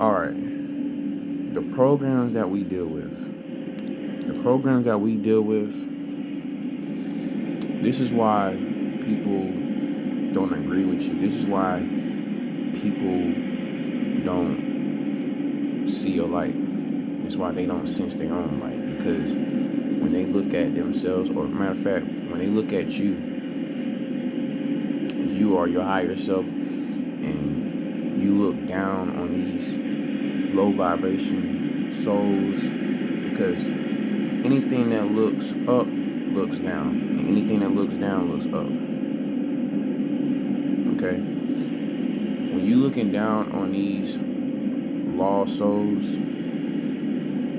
All right. The programs that we deal with. The programs that we deal with. This is why people don't agree with you. This is why people don't see your light. This is why they don't sense their own light. Because when they look at themselves, or matter of fact, when they look at you, you are your higher self, and you look down on these low vibration souls, because anything that looks up looks down, and anything that looks down looks up. Okay? When you looking down on these lost souls,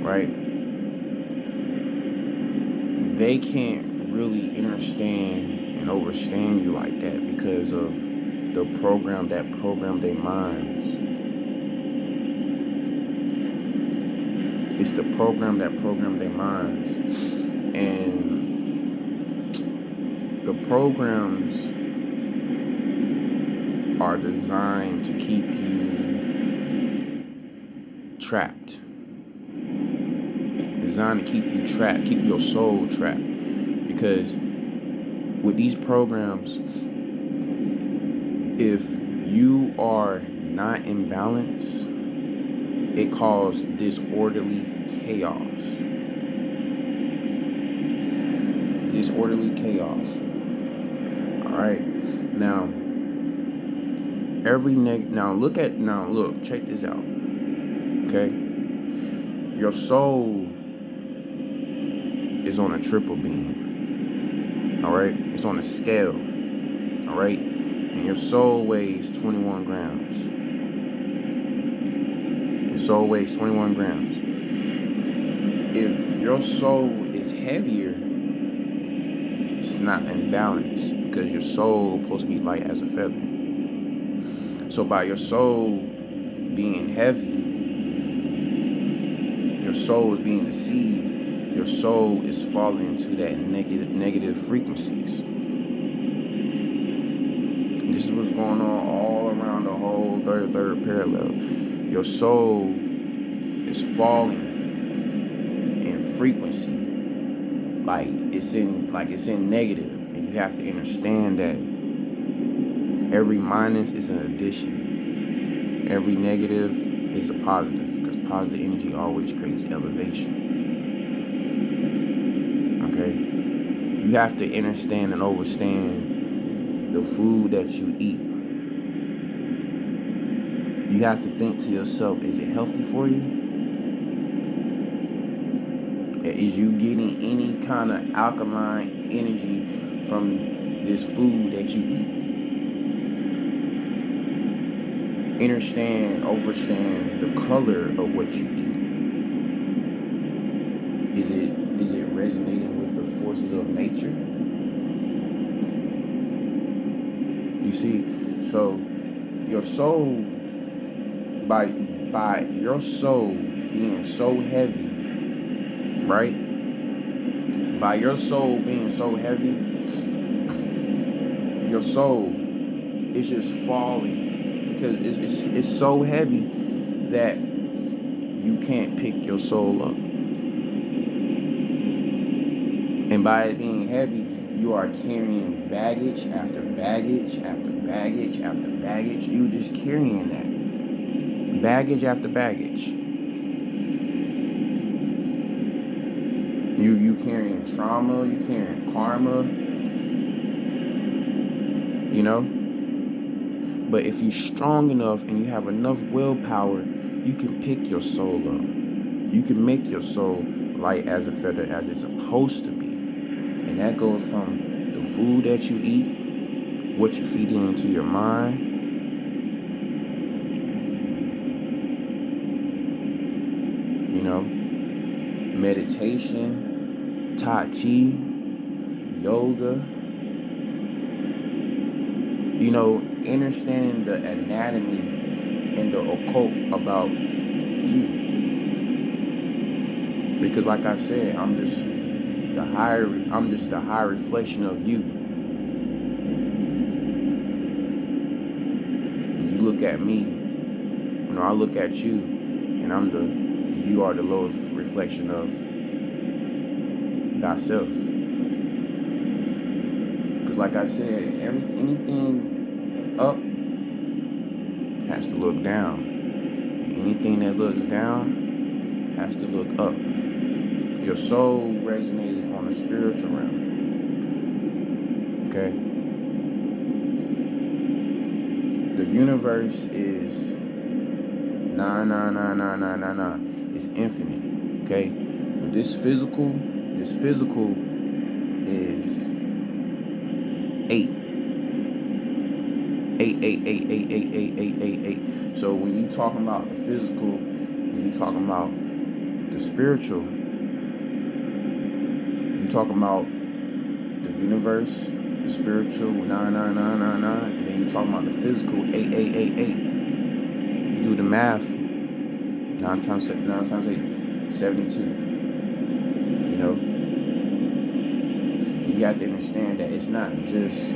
right? They can't really understand and overstand you like that because of the program that programmed their minds. It's the program that programmed their minds. And the programs are designed to keep you trapped. Designed to keep you trapped, keep your soul trapped. Because with these programs, if you are not in balance, it causes disorderly chaos. Disorderly chaos. Alright. Now look, check this out. Okay? Your soul is on a triple beam. Alright? It's on a scale. Alright? And your soul weighs 21 grams. Your soul weighs 21 grams. If your soul is heavier, it's not in balance, because your soul is supposed to be light as a feather. So by your soul being heavy, your soul is being deceived. Your soul is falling into that negative frequencies. This is what's going on all around the whole third parallel. Your soul is falling in frequency, like it's in negative, and you have to understand that every minus is an addition. Every negative is a positive, because positive energy always creates elevation. Okay? You have to understand and overstand the food that you eat. You have to think to yourself, is it healthy for you? Is you getting any kind of alkaline energy from this food that you eat? Overstand the color of what you eat. Is it resonating with the forces of nature? You see, so your soul, by your soul being so heavy, right? By your soul being so heavy, your soul is just falling, because it's so heavy that you can't pick your soul up. And by it being heavy, you are carrying baggage after baggage after baggage after baggage. You just carrying that. Baggage after baggage. You carrying trauma, you carrying karma. You know? But if you're strong enough and you have enough willpower, you can pick your soul up. You can make your soul light as a feather, as it's supposed to be. And that goes from the food that you eat, what you feed into your mind, you know, meditation, Tai Chi, yoga, you know, understanding the anatomy and the occult about you. Because like I said, I'm just the higher reflection of you. When you look at me, I look at you, and you are the lowest reflection of thyself. Because like I said, anything up has to look down. Anything that looks down has to look up. Your soul resonated on the spiritual realm. Okay? The universe is nah. It's infinite. Okay? But this physical is 8. 8. So when you talking about the physical, when you talking about the spiritual, you talking about the universe, the spiritual 9, and then you talking about the physical 8. You do the math. 9 times 8, 72. You know, you have to understand that it's not just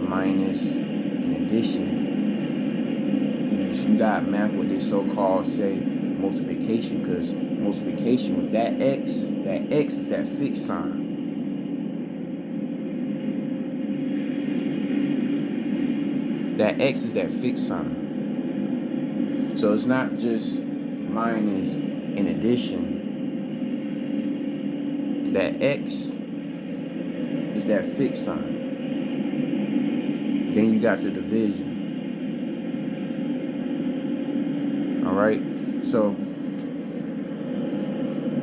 minus and addition. You got math what they so-called say multiplication, because multiplication with that x is that fixed sign. That x is that fixed sign. So it's not just minus and addition. That x is that fixed sign. Then you got your division. All right. So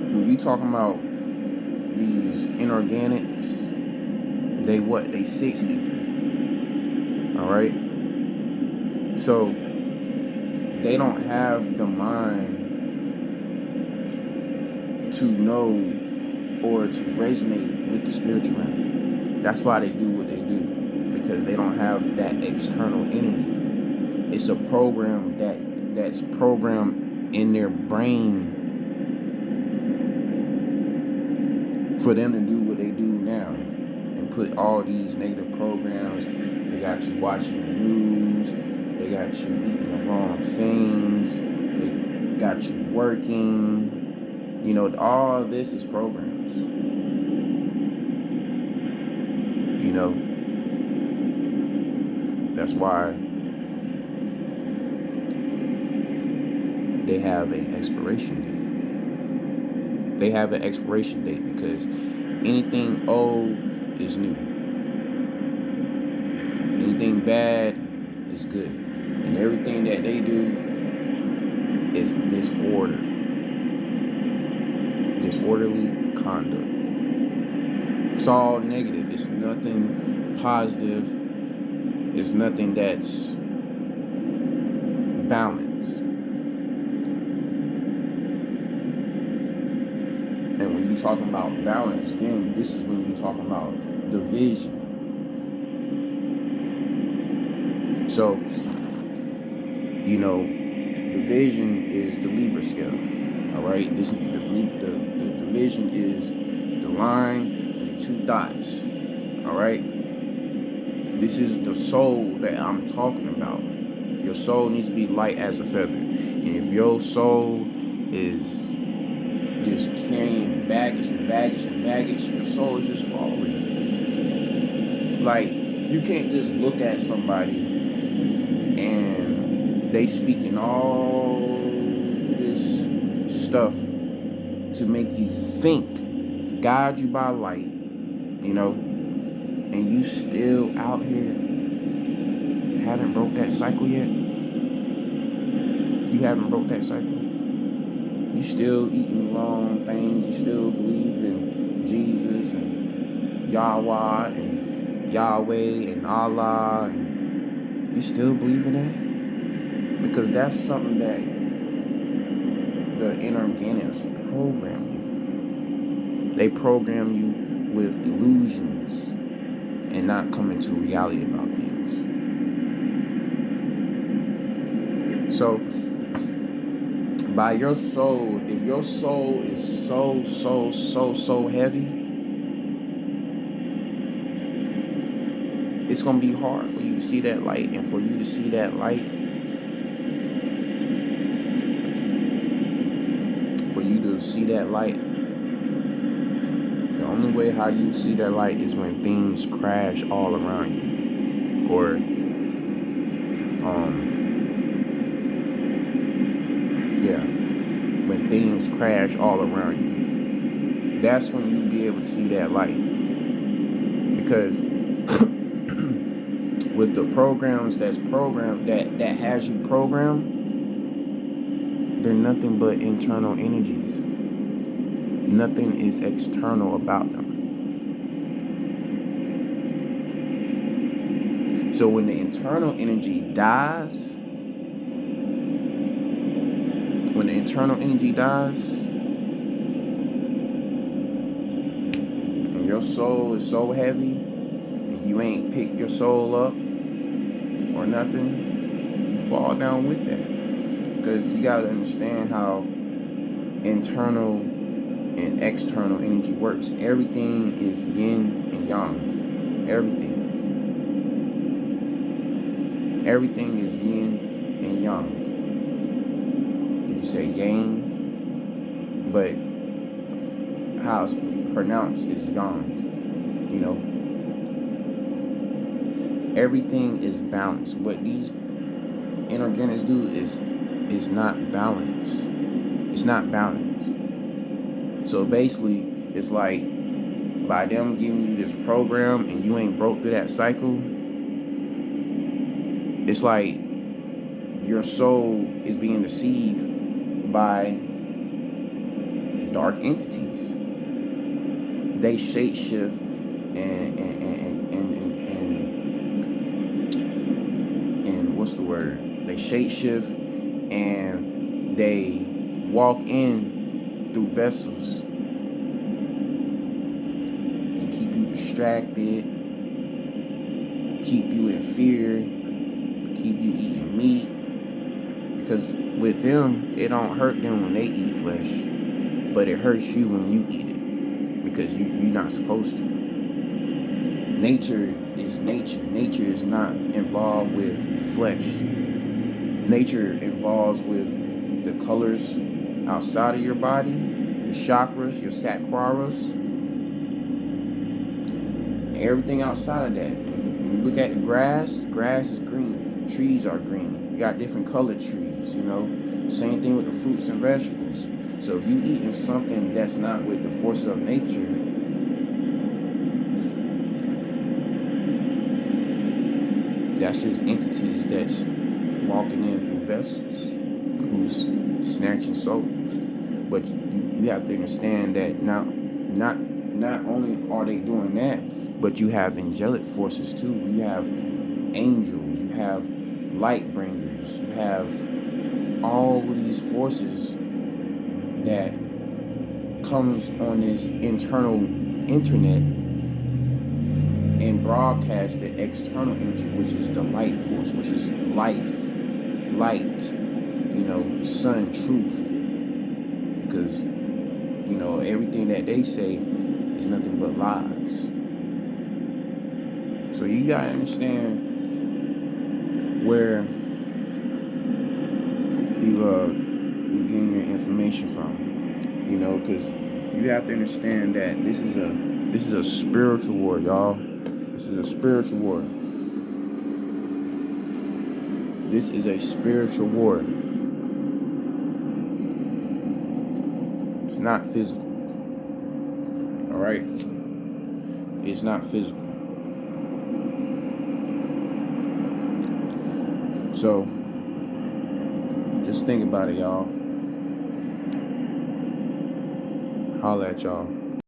when you talking about these inorganics, they 6 ether. All right. So they don't have the mind to know or to resonate with the spiritual realm. That's why they do what they do, because they don't have that external energy. It's a program that's programmed in their brain for them to do what they do now, and put all these negative programs. They got you watching the news. They got you eating the wrong things. They got you working. You know, all this is programs. You know, that's why they have an expiration date. They have an expiration date because anything old is new. Anything bad is good. And everything that they do is disorder. Disorderly conduct. It's all negative. It's nothing positive. It's nothing that's balanced. And when you're talking about balance, then this is when you're talking about division. So, you know, division is the Libra scale. All right, this is the division is the line and the 2 dots. All right, this is the soul that I'm talking about. Your soul needs to be light as a feather, and if your soul is just carrying baggage, your soul is just falling. Like, you can't just look at somebody and they speaking all this stuff to make you think, guide you by light, you know, and you still out here haven't broke that cycle yet. You haven't broke that cycle. You still eating the wrong things. You still believe in Jesus and Yahweh and Yahweh and Allah, and you still believe in that? Because that's something that the inorganics program you. They program you with illusions and not coming to reality about things. So, by your soul, if your soul is so heavy, it's going to be hard for you to see that light. And for you to see that light, see that light, the only way how you see that light is when things crash all around you, or when things crash all around you. That's when you be able to see that light. Because with the programs that has you programmed, they're nothing but internal energies. Nothing is external about them. So when the internal energy dies, and your soul is so heavy, and you ain't picked your soul up or nothing, you fall down with that. Because you gotta understand how internal and external energy works. Everything is yin and yang. Everything is yin and yang. You say yang, but how it's pronounced is yang. You know, everything is balanced. What these inorganics do is not balance. It's not balance. So basically, it's like by them giving you this program and you ain't broke through that cycle, it's like your soul is being deceived by dark entities. They shapeshift and what's the word? They shapeshift and they walk in through vessels and keep you distracted, keep you in fear, keep you eating meat. Because with them, it don't hurt them when they eat flesh, but it hurts you when you eat it, because you're not supposed to. Nature is nature. Nature is not involved with flesh. Nature involves with the colors outside of your body, your chakras, your sakwaras, everything outside of that. When you look at the grass is green. Trees are green. You got different colored trees, you know. Same thing with the fruits and vegetables. So if you eating something that's not with the forces of nature, that's just entities that's walking in through vessels, who's snatching souls. But you have to understand that now, not only are they doing that, but you have angelic forces too. You have angels, you have light bringers, you have all of these forces that comes on this internal internet and broadcast the external energy, which is the light force, which is life, light, you know, sun, truth. Because, you know, everything that they say is nothing but lies. So you gotta understand where you're getting your information from, you know, because you have to understand that this is a spiritual war, y'all. This is a spiritual war. This is a spiritual war. It's not physical. All right? It's not physical. So, just think about it, y'all. Holla at y'all.